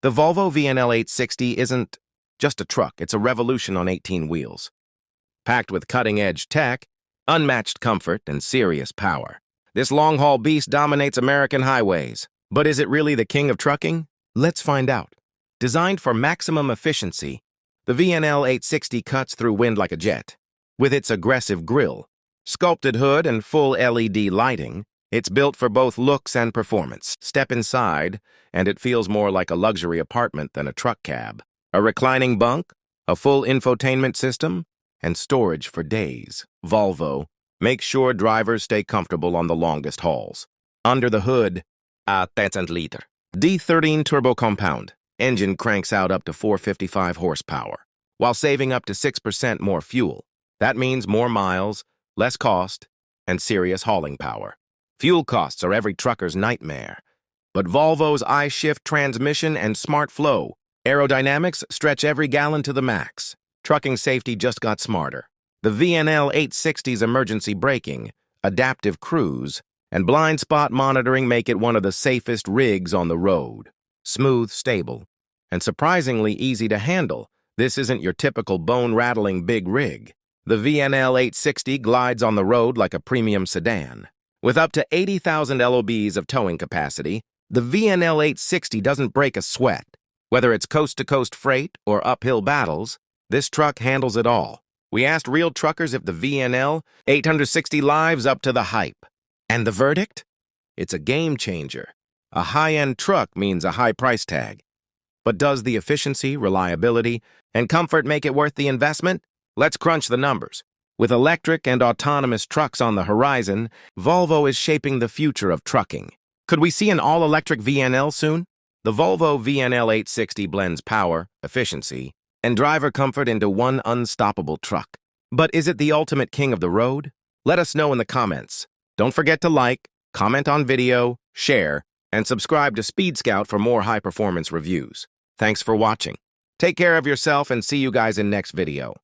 The Volvo VNL 860 isn't just a truck, it's a revolution on 18 wheels. Packed with cutting-edge tech, unmatched comfort, and serious power. This long-haul beast dominates American highways. But is it really the king of trucking? Let's find out. Designed for maximum efficiency, the VNL 860 cuts through wind like a jet. With its aggressive grille, sculpted hood, and full LED lighting, it's built for both looks and performance. Step inside, and it feels more like a luxury apartment than a truck cab. A reclining bunk, a full infotainment system, and storage for days. Volvo makes sure drivers stay comfortable on the longest hauls. Under the hood, a D13 D13 Turbo Compound engine cranks out up to 455 horsepower, while saving up to 6% more fuel. That means more miles, less cost, and serious hauling power. Fuel costs are every trucker's nightmare. But Volvo's I-Shift transmission and smart flow Aerodynamics stretch every gallon to the max. Trucking safety just got smarter. The VNL 860's emergency braking, adaptive cruise, and blind spot monitoring make it one of the safest rigs on the road. Smooth, stable, and surprisingly easy to handle, this isn't your typical bone-rattling big rig. The VNL 860 glides on the road like a premium sedan. With up to 80,000 lbs of towing capacity, the VNL 860 doesn't break a sweat. Whether it's coast-to-coast freight or uphill battles, this truck handles it all. We asked real truckers if the VNL 860 lives up to the hype. And the verdict? It's a game changer. A high-end truck means a high price tag. But does the efficiency, reliability, and comfort make it worth the investment? Let's crunch the numbers. With electric and autonomous trucks on the horizon, Volvo is shaping the future of trucking. Could we see an all-electric VNL soon? The Volvo VNL 860 blends power, efficiency, and driver comfort into one unstoppable truck. But is it the ultimate king of the road? Let us know in the comments. Don't forget to like, comment on video, share, and subscribe to Speed Scout for more high-performance reviews. Thanks for watching. Take care of yourself and see you guys in next video.